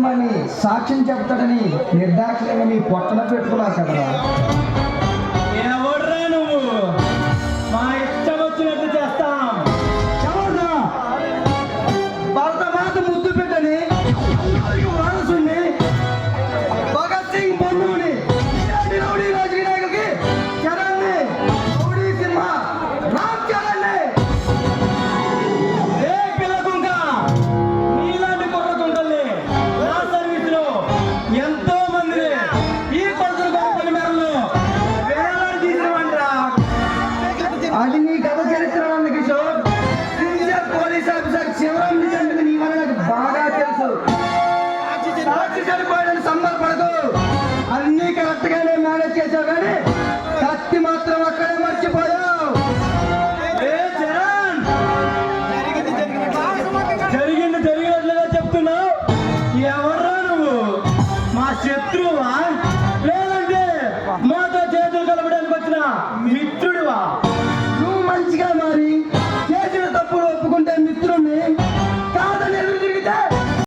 సింహని సాక్ష్యం చెప్తాడని నిర్దాక్షిణ్యంగా మీ పొట్టన పెట్టుకున్నావు కదరా. ఎవడ్రా నువ్వు? మా ఇష్టం వచ్చినట్టు చేస్తాం. ఎవరురా? భరత మాత ముద్దు పెట్టని వారసుని భగత్ సింగ్ బంధువుని ఇలాంటి రౌడీ రాజకీయ నాయకుడికి చరణ్ని రౌడీ సింహ రామ్ చరణ్ని. ఏ పిల్ల కుంక, నీలాంటి కుర్ర కుంకల్ని నా సర్వీస్ లో ఎంతో మంది ఈ పరుసలు కొనుక్కుని మేరలో వేలాడి తీసినవంటరా. అది నీ కథ చరిత్ర అన్న Kishore. Sincere police officer Shivaram నిజానికి నీ వల్ల నాకు బాగా తెలుసు. సాక్షి చనిపోయాడని సంబరపడదు. అన్నీ కరెక్ట్ గానే మేనేజ్ చేశావు కానీ కత్తి మాత్రం అక్కడే మర్చిపోయావు. ఏ చరణ్, జరిగింది జరిగినట్లుగా చెప్తున్నావు. ఎవర్రా నువ్వు? మా శత్రువా లేదంటే మాతో చేతులు కలపడానికి వచ్చిన మిత్రుడివా? నువ్వు మంచిగా మారి